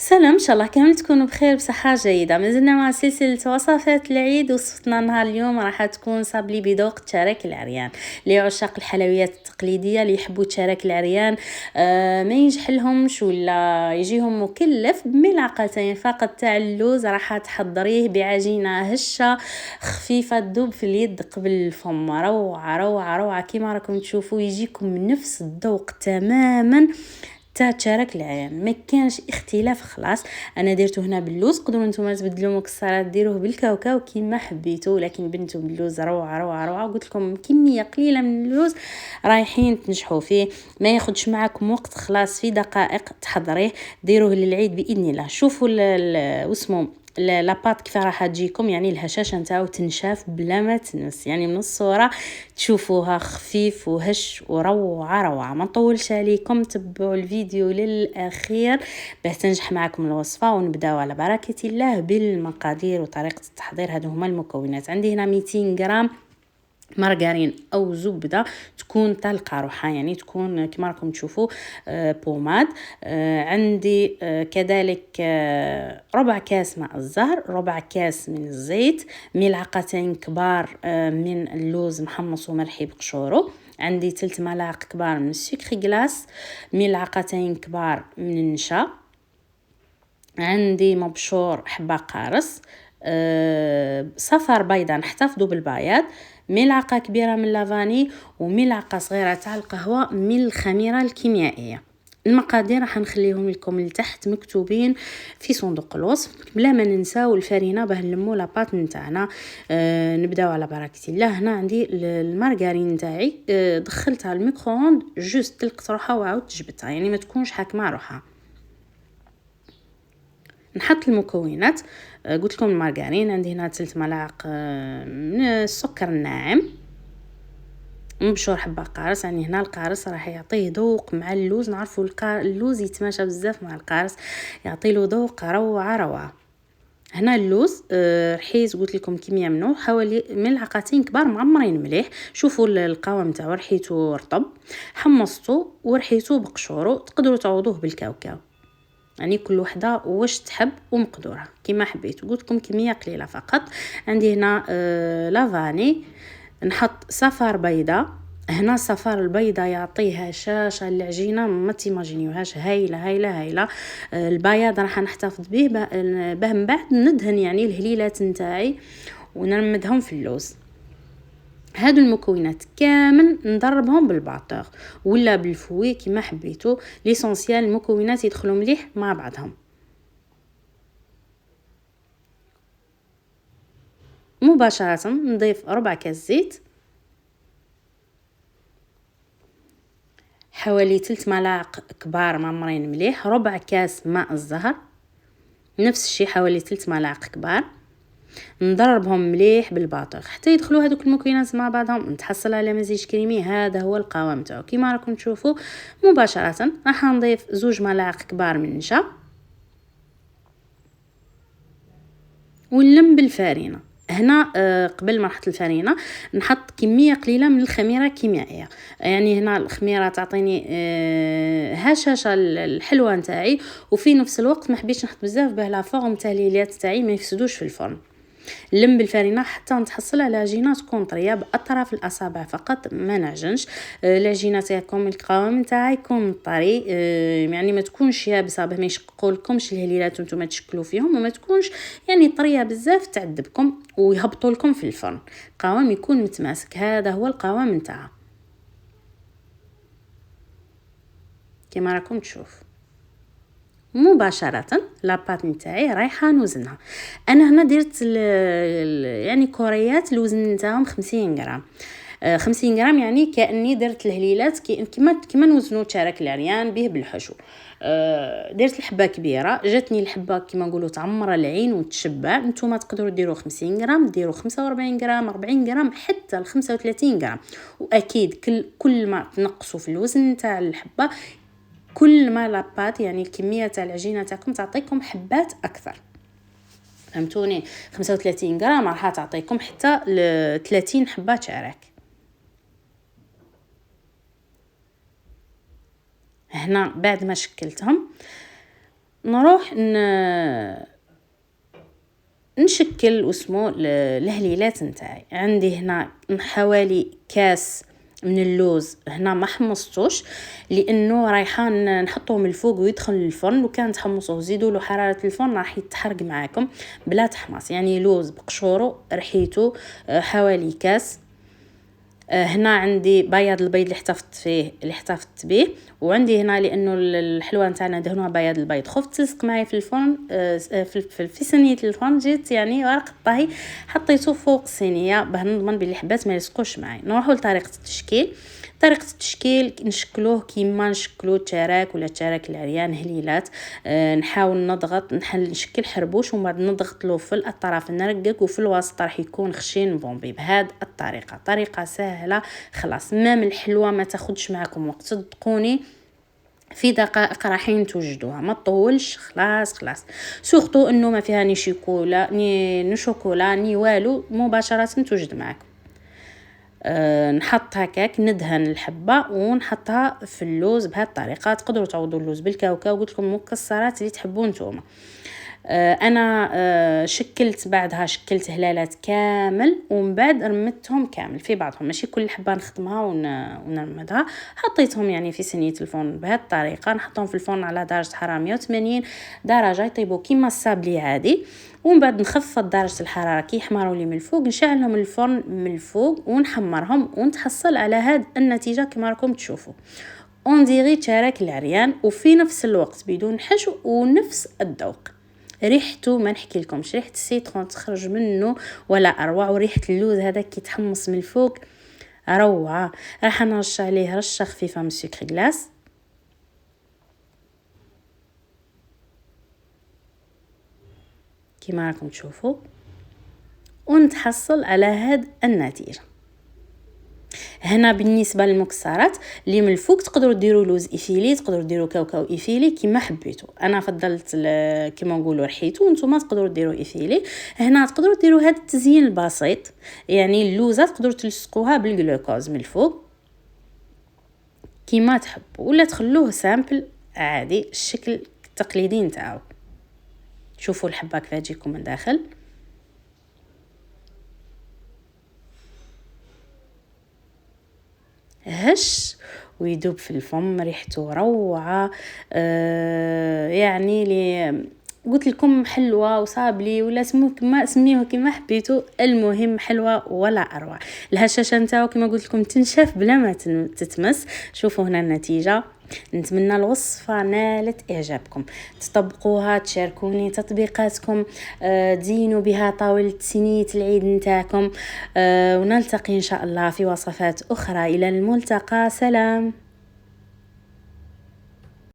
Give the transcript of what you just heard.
سلام، ان شاء الله كامل تكونوا بخير بصحه جيده. مازلنا مع سلسله وصفات العيد، وصفتنا نهار اليوم راح تكون صابلي بذوق تشارك العريان. لعشاق الحلويات التقليديه اللي يحبوا تشارك العريان ما ينجح لهمش ولا يجيهم مكلف، بملعقتين فقط تاع اللوز راح تحضريه بعجينه هشه خفيفه تذوب في اليد قبل الفم. روعه روعه روعه، كيما راكم تشوفوا يجيكم نفس الذوق تماما تشارك العيان، ما كانش اختلاف. خلاص انا درته هنا باللوز، قدروا نتوما تبدلوا مكسرات ديروه بالكاوكاو كيما حبيتوا، لكن بنتو باللوز روعه روعه روعه. قلت لكم كميه قليله من اللوز رايحين تنجحوا فيه، ما ياخذش معكم وقت، خلاص في دقائق تحضريه. ديروه للعيد باذن الله. شوفوا واسمو لاباط كيف راح تجيكم، يعني الهشاشه نتاعو تنشاف بلا ما تنس، يعني من الصوره تشوفوها خفيف وهش وروعه روعه. ما نطولش عليكم، تبعوا الفيديو للاخير باش تنجح معكم الوصفه. ونبداو على بركه الله بالمقادير وطريقه التحضير. هادو هما المكونات. عندي هنا 200 غرام مارغرين او زبده تكون تاع القاروحه، يعني تكون كما راكم تشوفوا بوماد. عندي كذلك ربع كاس ماء الزهر، ربع كاس من الزيت، ملعقتين كبار من اللوز محمص ومرحي بقشوره. عندي 3 ملاعق كبار من السكر غلاس، ملعقتين كبار من النشا. عندي مبشور حبه قارص، صفر بيضه نحتفظوا بالبياض، ملعقه كبيره من لافاني، وملعقه صغيره تاع القهوه من الخميره الكيميائيه. المقادير راح نخليهم لكم لتحت مكتوبين في صندوق الوصف، بلا ما ننساو الفرينه باه نلمو لاباط نتاعنا. نبداو على بركه الله. هنا عندي المارغرين نتاعي، دخلتها الميكرووند جوست تلقت روحها وعاودت جبتها، يعني ما تكونش حاكمه روحها. نحط المكونات. قلت لكم المارغرين عندي هنا 3 ملاعق من السكر الناعم، مبشور حبه قارص، يعني هنا القارص راح يعطيه ذوق مع اللوز. نعرفوا اللوز يتماشى بزاف مع القارص، يعطي له ذوق روعه روعه. هنا اللوز رحيت قلت لكم كميه منه حوالي ملعقتين كبار معمرين مليح. شوفوا القوام تاعو رحيته رطب، حمصته ورحيته بقشوره. تقدروا تعوضوه بالكاوكاو، يعني كل وحده واش تحب ومقدورها كيما حبيت. قلت لكم كميه قليله فقط. عندي هنا لافاني، نحط صفار بيضه. هنا صفار البيضه يعطيها هشاشه العجينه ما تيماجينيوهاش، هايله هايله هايله. البياض راح نحتفظ به باه من بعد ندهن يعني الهليلات نتاعي ونرمدهم في اللوز. هادو المكونات كامل نضربهم بالباطور ولا بالفوي كيما حبيتو، ليسونسيال المكونات يدخلوا مليح مع بعضهم. مباشره نضيف ربع كاس زيت، حوالي 3 ملاعق كبار معمرين مليح، ربع كاس ماء الزهر نفس الشيء حوالي 3 ملاعق كبار. نضربهم مليح بالباطور حتى يدخلوا هذوك المكونات مع بعضهم، نتحصل على مزيج كريمي. هذا هو القوام تاعو كيما راكم تشوفوا. مباشره راح نضيف 2 ملاعق كبار من النشا ونلم بالفارينه. هنا قبل ما نحط الفارينه نحط كميه قليله من الخميره الكيميائيه، يعني هنا الخميره تعطيني هشاشه الحلوه نتاعي، وفي نفس الوقت ما حبيتش نحط بزاف باه لا فورم تاع الهيليات تاعي ما يفسدوش في الفرن. نلم بالفارينه حتى نتحصل على عجينه تكون طريه باطراف الاصابع فقط، ما نعجنش. العجينه تاعكم القوام نتاعها يكون طري، يعني ما تكونش يابسه باه ما يشققولكمش الهليلات وانتم تشكلوا فيهم، وما تكونش يعني طريه بزاف تعذبكم ويهبطوا لكم في الفرن. القوام يكون متماسك، هذا هو القوام نتاعها كما راكم تشوفوا. مباشره لاباط نتاعي رايحه نوزنها. انا هنا درت يعني كوريات الوزن نتاعهم 50 غرام. 50 غرام يعني كاني درت الهليلات كيما نوزنوا تشارك العريان به بالحشو. درت الحبه كبيره، جاتني الحبه كيما نقولوا تعمر العين وتشبع. نتوما تقدروا ديروا 50 غرام، ديروا 45 غرام، 40 غرام، حتى ل 35 غرام. واكيد كل ما تنقصوا في الوزن نتاع الحبه كل ما لاباط يعني الكميه تاع العجينه تاعكم تعطيكم حبات اكثر. فهمتوني؟ 35 غرام راح تعطيكم حتى ل 30 حبه شعرك. هنا بعد ما شكلتهم نروح نشكل واسمو الهليلات نتاعي. عندي هنا حوالي كاس من اللوز، هنا ما حمصتوش لانه رايحان نحطوه من الفوق ويدخل للفرن، وكان تحمصوه زيدوا له حراره الفرن راح يتحرق معاكم بلا تحمص. يعني لوز بقشوره رحيته حوالي كاس. هنا عندي بياض البيض اللي احتفظت به، وعندي هنا لانه الحلوه نتاعنا دهنوها بياض البيض، خفت تلصق معي في الفرن في صينيه الفرن، جيت يعني ورق الطهي حطيته فوق الصينيه باه نضمن بلي الحبات ما يلصقوش معي. نروحوا لطريقه التشكيل. طريقه التشكيل نشكلوه كيما نشكلو التراك ولا التراك العريان هليلات. نحاول نضغط نشكل حربوش ومن بعد نضغط له في الاطراف نرقق، وفي الوسط راح يكون خشين بومبي. بهذه الطريقه طريقه سهله خلاص، مام الحلوه ما تاخدش معكم وقت، صدقوني في دقائق راحين توجدوها، ما تطولش. خلاص سورتو انه ما فيها ني شوكولا ني شوكولا ني والو، مباشره توجد معكم. نحط هكاك ندهن الحبه ونحطها في اللوز بهذه الطريقه. تقدروا تعوضوا اللوز بالكاوكاو، قلت لكم مكسرات اللي تحبون نتوما. انا شكلت هلالات كامل ومن بعد رمتهم كامل في بعضهم، ماشي كل حبه نخدمها ونرمدها. حطيتهم يعني في صينيه الفرن بهذه الطريقه، نحطهم في الفرن على درجه حراره 180 درجه يطيبوا كيما الصابلي عادي، ومن بعد نخفض درجه الحراره كي يحمروا لي من الفوق، نشعلهم الفرن من الفوق ونحمرهم ونتحصل على هذه النتيجه كما راكم تشوفوا. اون تراك العريان وفي نفس الوقت بدون حشو ونفس الذوق. ريحته ما نحكي لكمش، ريحه السيترون تخرج منه ولا اروع، وريحه اللوز هذاك كي يتحمص من الفوق روعه. راح نرش عليه رشه خفيفه من سكر غلاس كما راكم تشوفوا، ونتحصل على هاد النتيجه. هنا بالنسبه للمكسرات اللي من الفوق تقدروا ديروا لوز ايفيلي، تقدروا ديروا كاوكاو ايفيلي كيما حبيتوا. انا فضلت كيما نقولوا رحيتو، وانتم تقدروا ديروا ايفيلي. هنا تقدروا ديروا هذا التزيين البسيط، يعني اللوزه تقدروا تلصقوها بالجلوكوز من الفوق كيما تحبوا، ولا تخلوه سامبل عادي الشكل التقليدي نتاعو. شوفوا الحبه كيف تجيكم من داخل، هش ويدوب في الفم، ريحته روعه. يعني لي قلت لكم حلوه وصابلي ولا سميوه كما حبيتوا، المهم حلوه ولا اروع. الهشاشه نتاعو كما قلت لكم تنشف بلا ما تتمس. شوفوا هنا النتيجه. نتمنى الوصفه نالت اعجابكم، تطبقوها، تشاركوني تطبيقاتكم، تزينوا بها طاوله صينيه العيد نتاعكم. ونلتقي ان شاء الله في وصفات اخرى. الى الملتقى، سلام.